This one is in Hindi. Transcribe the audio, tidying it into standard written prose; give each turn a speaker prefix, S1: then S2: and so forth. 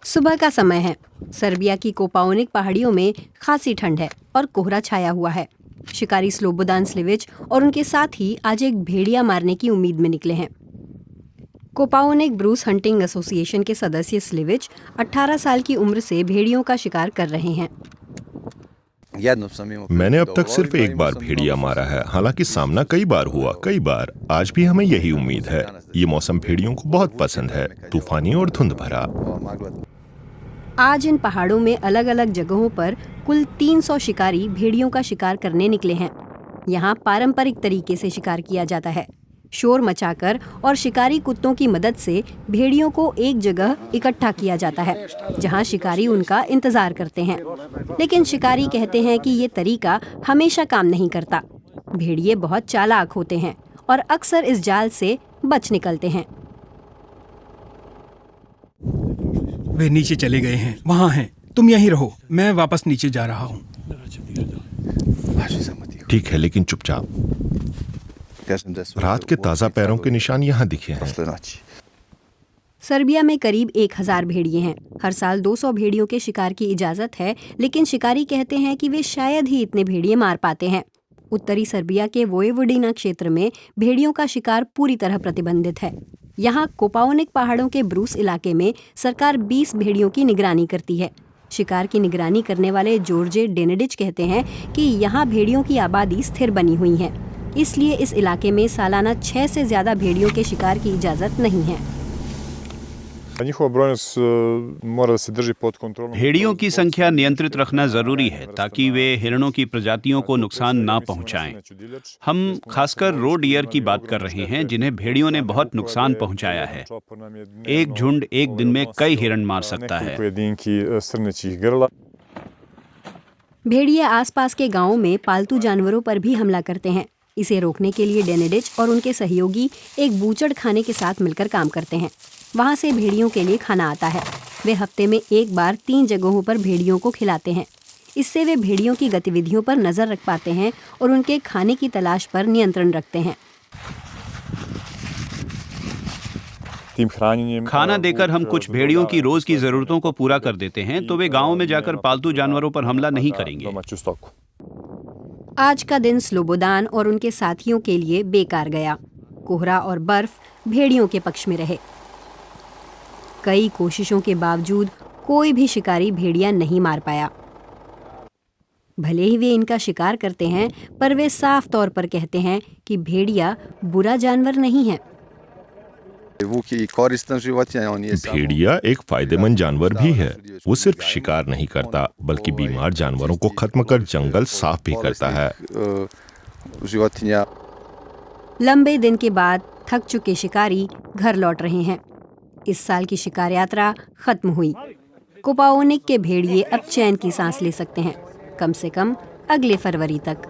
S1: सुबह का समय है। सर्बिया की कोपाओनिक पहाड़ियों में खासी ठंड है और कोहरा छाया हुआ है। शिकारी स्लोबोदान स्लिविच और उनके साथ ही आज एक भेड़िया मारने की उम्मीद में निकले हैं। कोपाओनिक ब्रूस हंटिंग एसोसिएशन के सदस्य स्लिविच 18 साल की उम्र से भेड़ियों का शिकार कर रहे हैं।
S2: मैंने अब तक सिर्फ एक बार भेड़िया मारा है, हालांकि सामना कई बार हुआ, कई बार। आज भी हमें यही उम्मीद है। ये मौसम भेड़ियों को बहुत पसंद है, तूफानी और धुंध भरा।
S1: आज इन पहाड़ों में अलग अलग जगहों पर कुल 300 शिकारी भेड़ियों का शिकार करने निकले हैं। यहाँ पारंपरिक तरीके से शिकार किया जाता है। शोर मचाकर और शिकारी कुत्तों की मदद से भेड़ियों को एक जगह इकट्ठा किया जाता है, जहाँ शिकारी उनका इंतजार करते हैं। लेकिन शिकारी कहते हैं कि ये तरीका हमेशा काम नहीं करता। भेड़िए बहुत चालाक होते हैं और अक्सर इस जाल से बच निकलते हैं।
S3: वे नीचे चले गए हैं, वहाँ हैं। तुम यहीं रहो, मैं वापस नीचे जा रहा हूँ।
S2: ठीक है, लेकिन चुपचाप। रात के ताज़ा पैरों के निशान यहाँ दिखे हैं।
S1: सर्बिया में करीब 1000 भेड़िए हैं। हर साल 200 भेड़ियों के शिकार की इजाज़त है, लेकिन शिकारी कहते हैं कि वे शायद ही इतने भेड़िए मार पाते हैं। उत्तरी सर्बिया के वोयवोडिना क्षेत्र में भेड़ियों का शिकार पूरी तरह प्रतिबंधित है। यहाँ कोपाओनिक पहाड़ों के ब्रूस इलाके में सरकार 20 भेड़ियों की निगरानी करती है। शिकार की निगरानी करने वाले जॉर्जे डेनेडिच कहते हैं कि यहाँ भेड़ियों की आबादी स्थिर बनी हुई है, इसलिए इस इलाके में सालाना 6 से ज्यादा भेड़ियों के शिकार की इजाजत नहीं है।
S4: भेड़ियों की संख्या नियंत्रित रखना जरूरी है ताकि वे हिरणों की प्रजातियों को नुकसान ना पहुंचाएं। हम खासकर रो डियर की बात कर रहे हैं, जिन्हें भेड़ियों ने बहुत नुकसान पहुंचाया है। एक झुंड एक दिन में कई हिरण मार सकता है।
S1: भेड़िए आसपास के गांवों में पालतू जानवरों पर भी हमला करते हैं। इसे रोकने के लिए डेनेडिच और उनके सहयोगी एक बूचड़ खाने के साथ मिलकर काम करते हैं। वहां से भेड़ियों के लिए खाना आता है। वे हफ्ते में एक बार 3 जगहों पर भेड़ियों को खिलाते हैं। इससे वे भेड़ियों की गतिविधियों पर नजर रख पाते हैं और उनके खाने की तलाश पर नियंत्रण रखते हैं।
S4: खाना देकर हम कुछ भेड़ियों की रोज की जरूरतों को पूरा कर देते हैं, तो वे गाँव में जाकर पालतू जानवरों पर हमला नहीं करेंगे।
S1: आज का दिन स्लोबोदान और उनके साथियों के लिए बेकार गया। कोहरा और बर्फ भेड़ियों के पक्ष में रहे। कई कोशिशों के बावजूद कोई भी शिकारी भेड़िया नहीं मार पाया। भले ही वे इनका शिकार करते हैं, पर वे साफ तौर पर कहते हैं कि भेड़िया बुरा जानवर नहीं है।
S2: भेड़िया एक फायदेमंद जानवर भी है। वो सिर्फ शिकार नहीं करता, बल्कि बीमार जानवरों को खत्म कर जंगल साफ भी करता है।
S1: लंबे दिन के बाद थक चुके शिकारी घर लौट रहे हैं। इस साल की शिकार यात्रा खत्म हुई। कोपाओनिक के भेड़िए अब चैन की सांस ले सकते हैं, कम से कम अगले फरवरी तक।